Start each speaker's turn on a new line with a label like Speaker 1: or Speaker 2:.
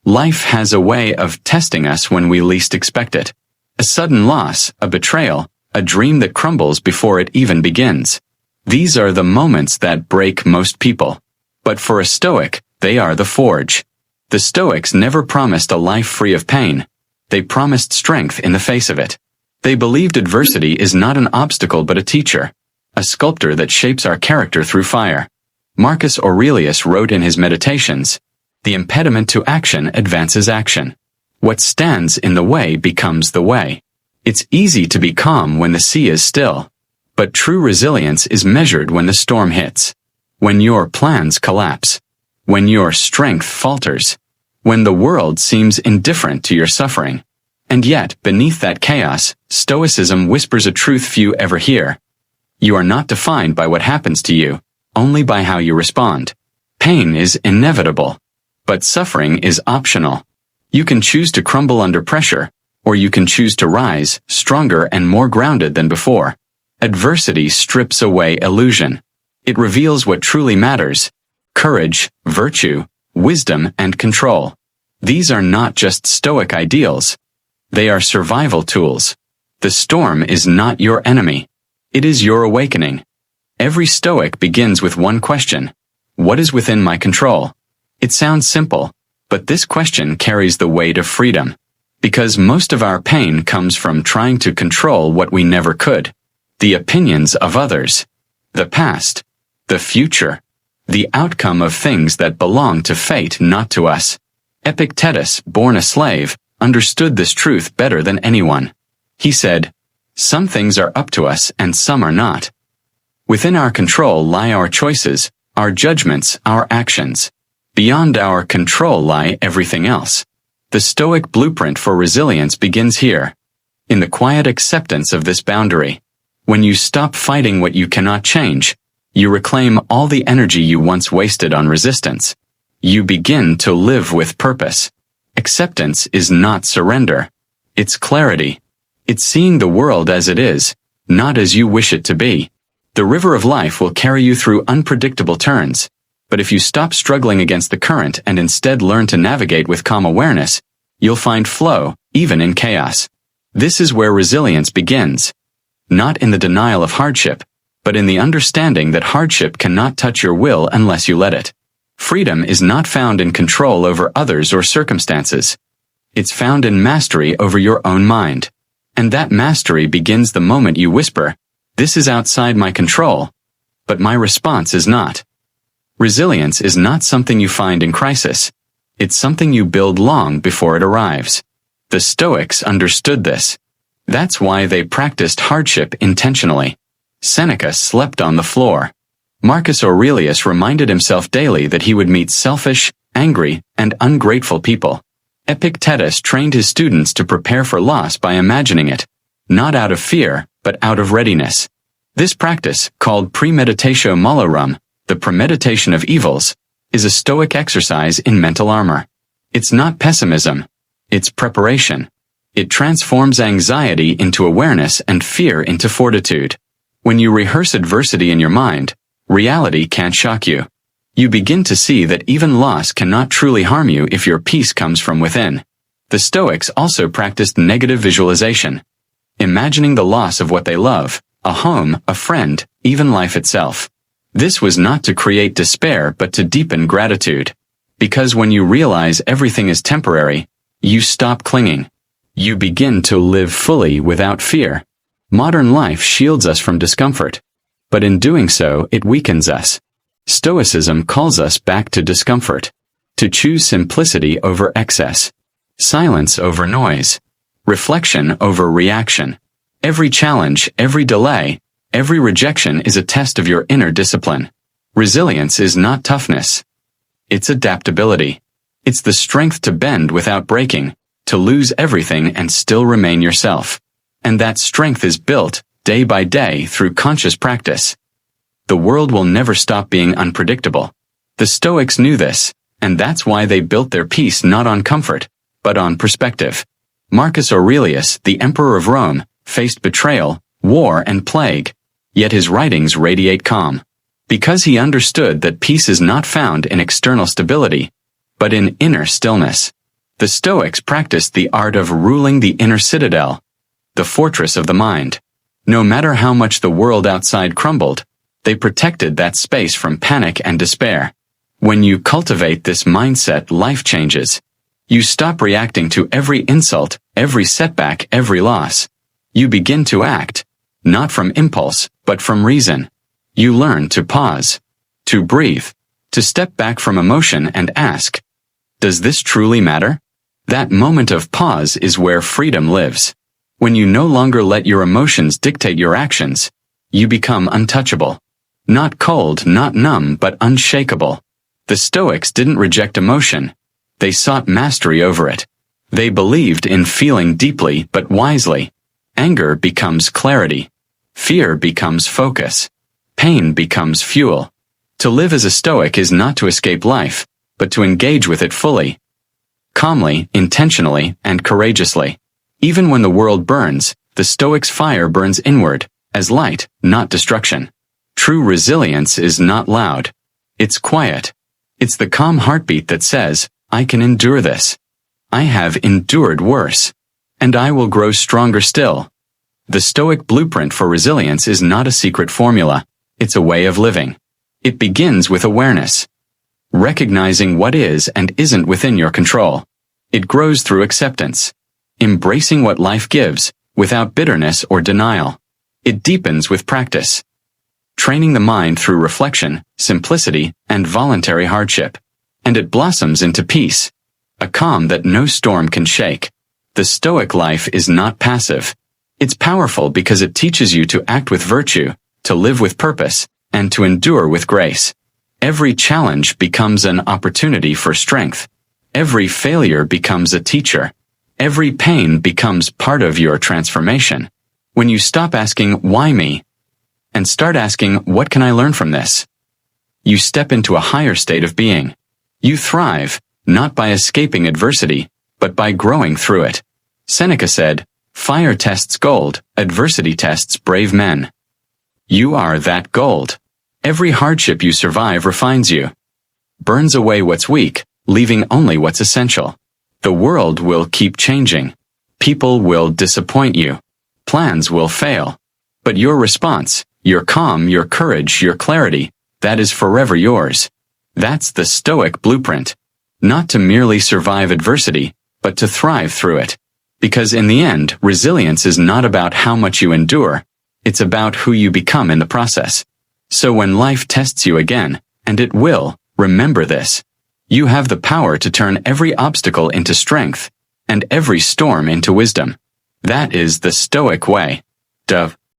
Speaker 1: Life has a way of testing us when we least expect it. A sudden loss, a betrayal, a dream that crumbles before it even begins. These are the moments that break most people. But for a Stoic, they are the forge. The Stoics never promised a life free of pain. They promised strength in the face of it. They believed adversity is not an obstacle but a teacher, a sculptor that shapes our character through fire. Marcus Aurelius wrote in his Meditations, "The impediment to action advances action. What stands in the way becomes the way." It's easy to be calm when the sea is still. But true resilience is measured when the storm hits. When your plans collapse. When your strength falters. When the world seems indifferent to your suffering. And yet, beneath that chaos, Stoicism whispers a truth few ever hear. You are not defined by what happens to you, only by how you respond. Pain is inevitable. But suffering is optional. You can choose to crumble under pressure, or you can choose to rise, stronger and more grounded than before. Adversity strips away illusion. It reveals what truly matters: courage, virtue, wisdom, and control. These are not just Stoic ideals. They are survival tools. The storm is not your enemy. It is your awakening. Every Stoic begins with one question: what is within my control? It sounds simple, but this question carries the weight of freedom. Because most of our pain comes from trying to control what we never could. The opinions of others. The past. The future. The outcome of things that belong to fate, not to us. Epictetus, born a slave, understood this truth better than anyone. He said, "Some things are up to us and some are not." Within our control lie our choices, our judgments, our actions. Beyond our control lie everything else. The Stoic blueprint for resilience begins here. In the quiet acceptance of this boundary. When you stop fighting what you cannot change, you reclaim all the energy you once wasted on resistance. You begin to live with purpose. Acceptance is not surrender. It's clarity. It's seeing the world as it is, not as you wish it to be. The river of life will carry you through unpredictable turns. But if you stop struggling against the current and instead learn to navigate with calm awareness, you'll find flow, even in chaos. This is where resilience begins. Not in the denial of hardship, but in the understanding that hardship cannot touch your will unless you let it. Freedom is not found in control over others or circumstances. It's found in mastery over your own mind. And that mastery begins the moment you whisper, "This is outside my control," but my response is not. Resilience is not something you find in crisis. It's something you build long before it arrives. The Stoics understood this. That's why they practiced hardship intentionally. Seneca slept on the floor. Marcus Aurelius reminded himself daily that he would meet selfish, angry, and ungrateful people. Epictetus trained his students to prepare for loss by imagining it, not out of fear, but out of readiness. This practice, called premeditatio malorum, the premeditation of evils, is a Stoic exercise in mental armor. It's not pessimism. It's preparation. It transforms anxiety into awareness and fear into fortitude. When you rehearse adversity in your mind, reality can't shock you. You begin to see that even loss cannot truly harm you if your peace comes from within. The Stoics also practiced negative visualization, imagining the loss of what they love, a home, a friend, even life itself. This was not to create despair but to deepen gratitude. Because when you realize everything is temporary, you stop clinging. You begin to live fully without fear. Modern life shields us from discomfort, but in doing so it weakens us. Stoicism calls us back to discomfort, to choose simplicity over excess, silence over noise, reflection over reaction. Every challenge, every delay, every rejection is a test of your inner discipline. Resilience is not toughness. It's adaptability. It's the strength to bend without breaking, to lose everything and still remain yourself. And that strength is built, day by day, through conscious practice. The world will never stop being unpredictable. The Stoics knew this, and that's why they built their peace not on comfort, but on perspective. Marcus Aurelius, the Emperor of Rome, faced betrayal, war, and plague, yet his writings radiate calm. Because he understood that peace is not found in external stability, but in inner stillness. The Stoics practiced the art of ruling the inner citadel, the fortress of the mind. No matter how much the world outside crumbled, they protected that space from panic and despair. When you cultivate this mindset, life changes. You stop reacting to every insult, every setback, every loss. You begin to act, not from impulse, but from reason. You learn to pause, to breathe, to step back from emotion and ask, does this truly matter? That moment of pause is where freedom lives. When you no longer let your emotions dictate your actions, you become untouchable. Not cold, not numb, but unshakable. The Stoics didn't reject emotion. They sought mastery over it. They believed in feeling deeply but wisely. Anger becomes clarity. Fear becomes focus. Pain becomes fuel. To live as a Stoic is not to escape life, but to engage with it fully. Calmly, intentionally, and courageously. Even when the world burns, the Stoic's fire burns inward, as light, not destruction. True resilience is not loud. It's quiet. It's the calm heartbeat that says, I can endure this. I have endured worse. And I will grow stronger still. The Stoic blueprint for resilience is not a secret formula. It's a way of living. It begins with awareness. Recognizing what is and isn't within your control. It grows through acceptance. Embracing what life gives, without bitterness or denial. It deepens with practice. Training the mind through reflection, simplicity, and voluntary hardship. And it blossoms into peace. A calm that no storm can shake. The Stoic life is not passive. It's powerful because it teaches you to act with virtue, to live with purpose, and to endure with grace. Every challenge becomes an opportunity for strength. Every failure becomes a teacher. Every pain becomes part of your transformation. When you stop asking, why me? And start asking, what can I learn from this? You step into a higher state of being. You thrive, not by escaping adversity, but by growing through it. Seneca said, fire tests gold, adversity tests brave men. You are that gold. Every hardship you survive refines you. Burns away what's weak, leaving only what's essential. The world will keep changing. People will disappoint you. Plans will fail. But your response, your calm, your courage, your clarity, that is forever yours. That's the Stoic blueprint. Not to merely survive adversity, but to thrive through it. Because in the end, resilience is not about how much you endure. It's about who you become in the process. So when life tests you again, and it will, remember this. You have the power to turn every obstacle into strength, and every storm into wisdom. That is the Stoic way. Dove.